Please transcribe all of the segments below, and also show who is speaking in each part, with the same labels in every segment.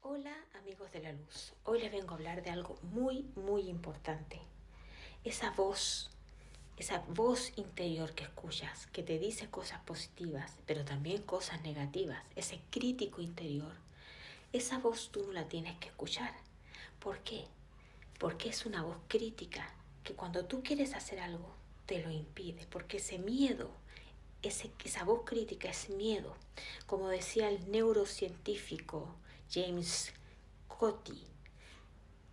Speaker 1: Hola amigos de la luz, hoy les vengo a hablar de algo muy importante. Esa voz interior que escuchas, que te dice cosas positivas, pero también cosas negativas, ese crítico interior, esa voz tú no la tienes que escuchar. ¿Por qué? Porque es una voz crítica que cuando tú quieres hacer algo te lo impide, porque ese miedo, esa voz crítica es miedo. Como decía el neurocientífico James Coti,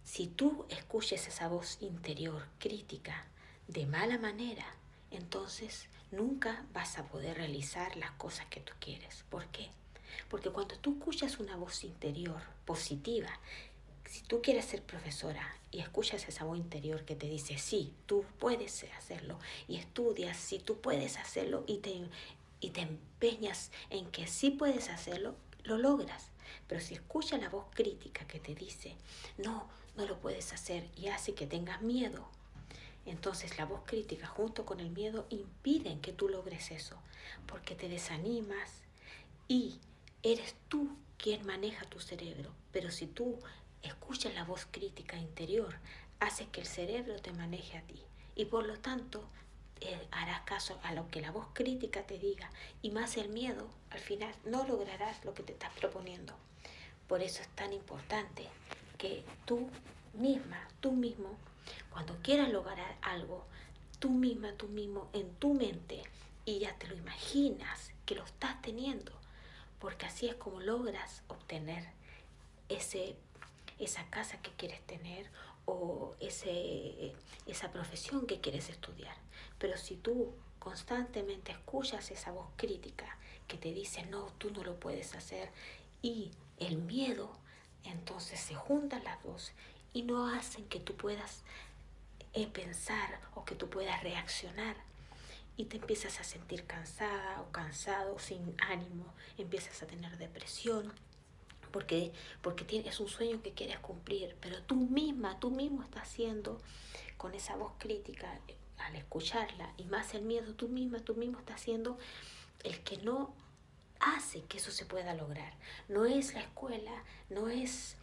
Speaker 1: si tú escuches esa voz interior crítica de mala manera, entonces nunca vas a poder realizar las cosas que tú quieres. ¿Por qué? Porque cuando tú escuchas una voz interior positiva, si tú quieres ser profesora y escuchas esa voz interior que te dice, sí, tú puedes hacerlo, y estudias, sí, tú puedes hacerlo, y te empeñas en que sí puedes hacerlo, lo logras. Pero si escuchas la voz crítica que te dice, no, no lo puedes hacer, y hace que tengas miedo, entonces la voz crítica junto con el miedo impiden que tú logres eso, porque te desanimas y eres tú quien maneja tu cerebro. Pero si tú escuchas la voz crítica interior, hace que el cerebro te maneje a ti. Y por lo tanto, harás caso a lo que la voz crítica te diga. Y más el miedo, al final no lograrás lo que te estás proponiendo. Por eso es tan importante que tú misma, tú mismo, cuando quieras lograr algo, tú misma, tú mismo, en tu mente, y ya te lo imaginas que lo estás teniendo, porque así es como logras obtener ese, esa casa que quieres tener o esa profesión que quieres estudiar. Pero si tú constantemente escuchas esa voz crítica que te dice, no, tú no lo puedes hacer, y el miedo, entonces se juntan las dos y no hacen que tú puedas pensar o que tú puedas reaccionar, y te empiezas a sentir cansada o cansado, sin ánimo, empiezas a tener depresión, porque es un sueño que quieres cumplir, pero tú mismo estás haciendo con esa voz crítica, al escucharla, y más el miedo, tú mismo estás haciendo el que no hace que eso se pueda lograr. No es la escuela, no es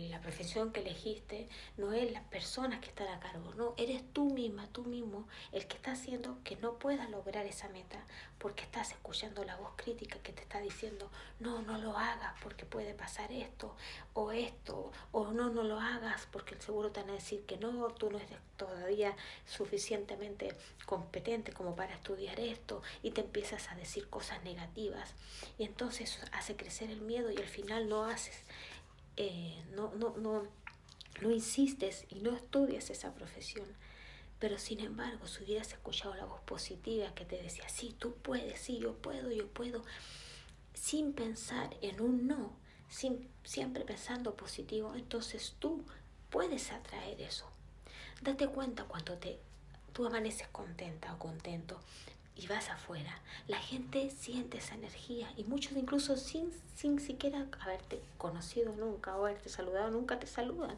Speaker 1: la profesión que elegiste, no es las personas que están a cargo, no, eres tú misma, tú mismo, el que está haciendo que no puedas lograr esa meta, porque estás escuchando la voz crítica que te está diciendo, no, no lo hagas porque puede pasar esto, o no, no lo hagas porque seguro te van a decir que no, tú no eres todavía suficientemente competente como para estudiar esto, y te empiezas a decir cosas negativas, y entonces hace crecer el miedo, y al final no haces, no insistes y no estudias esa profesión. Pero sin embargo, si hubieras escuchado la voz positiva que te decía, sí, tú puedes, sí, yo puedo, sin pensar en un no, siempre pensando positivo, entonces tú puedes atraer eso. Date cuenta cuando tú amaneces contenta o contento y vas afuera, la gente siente esa energía, y muchos incluso sin siquiera haberte conocido nunca o haberte saludado nunca te saludan.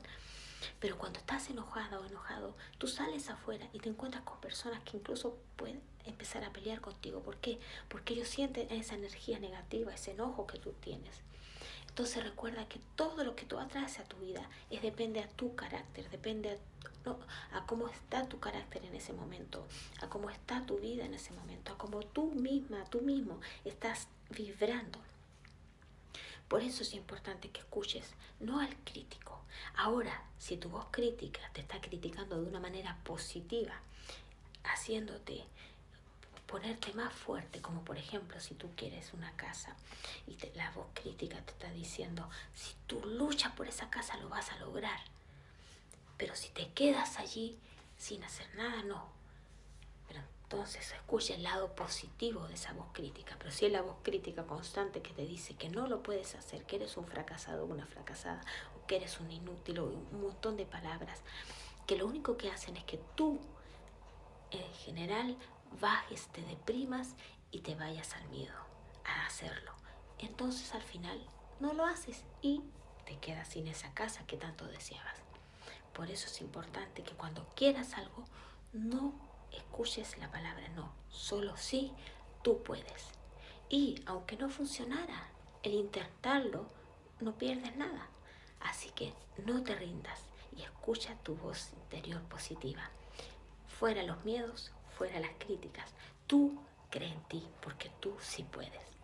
Speaker 1: Pero cuando estás enojada o enojado, tú sales afuera y te encuentras con personas que incluso pueden empezar a pelear contigo. ¿Por qué? Porque ellos sienten esa energía negativa, ese enojo que tú tienes. Entonces recuerda que todo lo que tú atraes a tu vida depende a tu carácter, depende no, a cómo está tu carácter en ese momento, a cómo está tu vida en ese momento, a cómo tú misma, tú mismo estás vibrando. Por eso es importante que escuches, no al crítico. Ahora, si tu voz crítica te está criticando de una manera positiva, haciéndote ponerte más fuerte, como por ejemplo si tú quieres una casa y la voz crítica te está diciendo, si tú luchas por esa casa lo vas a lograr, pero si te quedas allí sin hacer nada, no. Pero entonces escucha el lado positivo de esa voz crítica. Pero si es la voz crítica constante que te dice que no lo puedes hacer, que eres un fracasado o una fracasada, o que eres un inútil, o un montón de palabras, que lo único que hacen es que tú, en general, bajes, te deprimas y te vayas al miedo a hacerlo. Entonces al final no lo haces y te quedas sin esa casa que tanto deseabas. Por eso es importante que cuando quieras algo, no escuches la palabra no, solo sí, tú puedes. Y aunque no funcionara, el intentarlo no pierdes nada. Así que no te rindas y escucha tu voz interior positiva. Fuera los miedos, fuera las críticas. Tú cree en ti porque tú sí puedes.